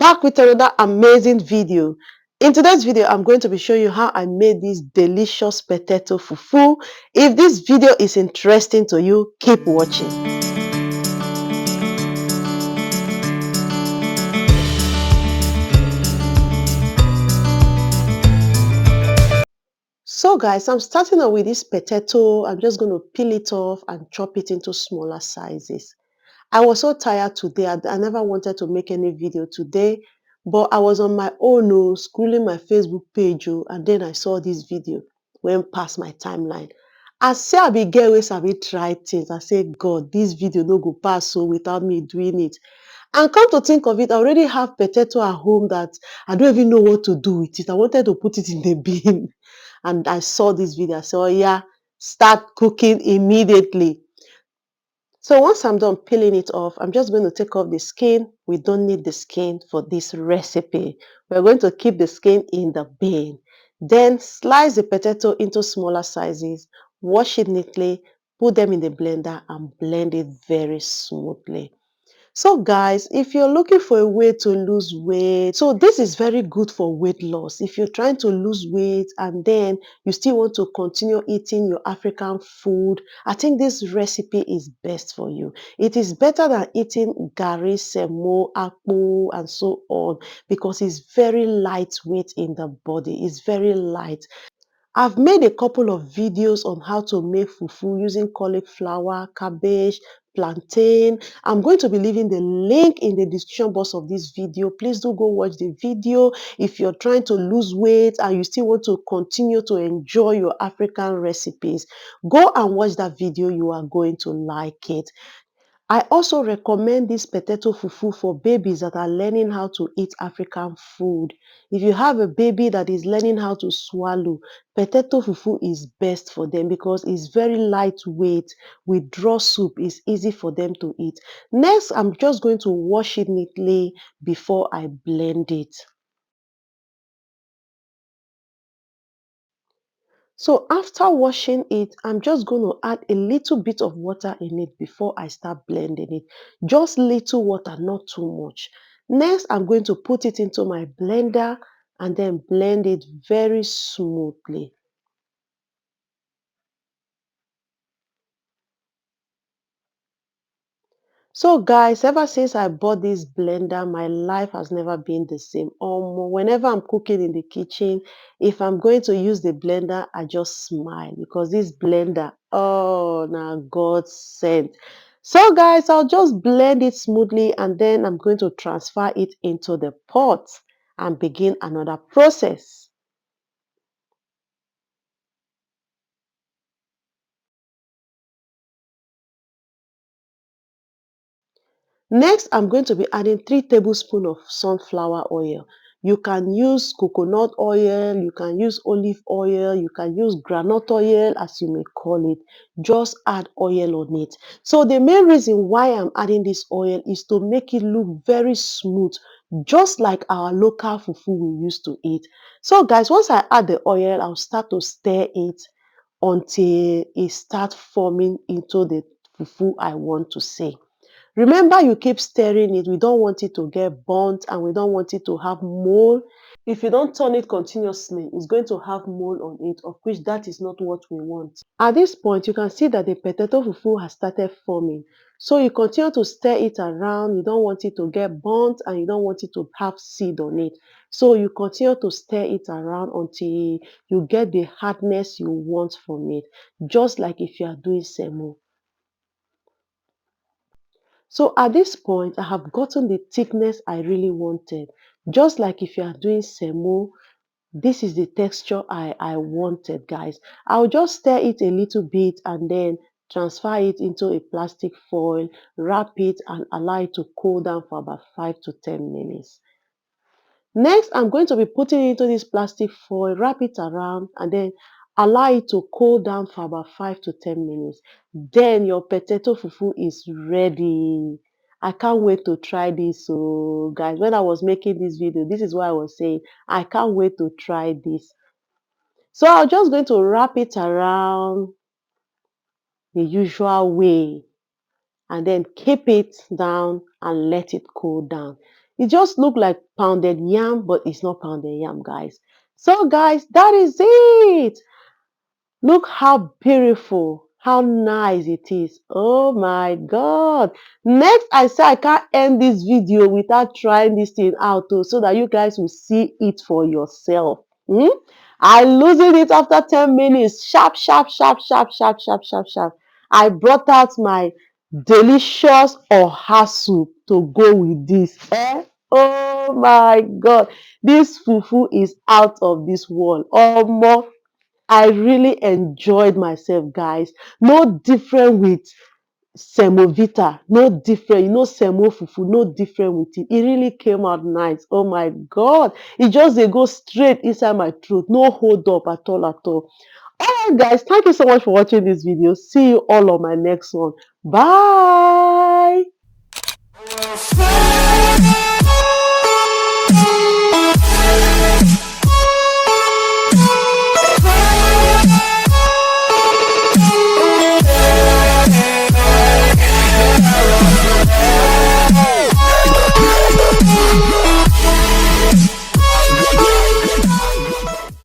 back with another amazing video. In today's video, I'm going to be showing you how I made this delicious potato fufu. If this video is interesting to you, keep watching. So guys, I'm starting off with this potato. I'm just going to peel it off and chop it into smaller sizes. I was so tired today. I never wanted to make any video today, but I was on my own, scrolling my Facebook page, and then I saw this video went past my timeline. I say I be get ways I be try things. I say, God, this video no go pass so without me doing it. And come to think of it, I already have potato at home that I don't even know what to do with it. I wanted to put it in the bin. And I saw this video. I said, oh yeah, start cooking immediately. So once I'm done peeling it off, I'm just going to take off the skin. We don't need the skin for this recipe. We're going to keep the skin in the bin. Then slice the potato into smaller sizes, wash it neatly, put them in the blender and blend it very smoothly. So guys, if you're looking for a way to lose weight, so this is very good for weight loss. If you're trying to lose weight and then you still want to continue eating your African food, I think this recipe is best for you. It is better than eating gari, semo, akpu, and so on because it's very lightweight in the body. It's very light. I've made a couple of videos on how to make fufu using cauliflower, cabbage, plantain. I'm going to be leaving the link in the description box of this video. Please do go watch the video. If you're trying to lose weight and you still want to continue to enjoy your African recipes, go and watch that video. You are going to like it. I also recommend this potato fufu for babies that are learning how to eat African food. If you have a baby that is learning how to swallow, potato fufu is best for them because it's very lightweight. With draw soup, it's easy for them to eat. Next, I'm just going to wash it neatly before I blend it. So after washing it, I'm just going to add a little bit of water in it before I start blending it. Just little water, not too much. Next, I'm going to put it into my blender and then blend it very smoothly. So guys, ever since I bought this blender, my life has never been the same. Whenever I'm cooking in the kitchen, if I'm going to use the blender, I just smile because this blender, oh, now God sent. So guys, I'll just blend it smoothly and then I'm going to transfer it into the pot and begin another process. Next, I'm going to be adding 3 tablespoons of sunflower oil. You can use coconut oil, you can use olive oil, you can use groundnut oil as you may call it. Just add oil on it. So the main reason why I'm adding this oil is to make it look very smooth, just like our local fufu we used to eat. So guys, once I add the oil, I'll start to stir it until it starts forming into the fufu I want to see. Remember, you keep stirring it. We don't want it to get burnt and we don't want it to have mold. If you don't turn it continuously, it's going to have mold on it, of which that is not what we want. At this point, you can see that the potato fufu has started forming. So you continue to stir it around. You don't want it to get burnt and you don't want it to have seed on it. So you continue to stir it around until you get the hardness you want from it, just like if you are doing semo. So at this point, I have gotten the thickness I really wanted. Just like if you are doing semo, this is the texture I wanted, guys. I'll just stir it a little bit and then transfer it into a plastic foil, wrap it and allow it to cool down for about 5 to 10 minutes. Next, I'm going to be putting it into this plastic foil, wrap it around, and then allow it to cool down for about 5 to 10 minutes. Then your potato fufu is ready. I can't wait to try this. So, guys, when I was making this video, this is what I was saying. I can't wait to try this. So, I'm just going to wrap it around the usual way and then keep it down and let it cool down. It just looked like pounded yam, but it's not pounded yam, guys. So, guys, that is it. Look how beautiful, how nice it is. Oh my God. Next, I say I can't end this video without trying this thing out too, so that you guys will see it for yourself. Hmm? I losing it after 10 minutes. Sharp, sharp, sharp, sharp, sharp, sharp, sharp, sharp. I brought out my delicious oha soup to go with this. Eh? Oh my God. This fufu is out of this world. Omo, I really enjoyed myself, guys. No different with semovita, no different. Semo fufu, no different with it. It really came out nice. Oh my God. It just they go straight inside my throat. No hold up at all at all. Alright, guys, thank you so much for watching this video. See you all on my next one. Bye.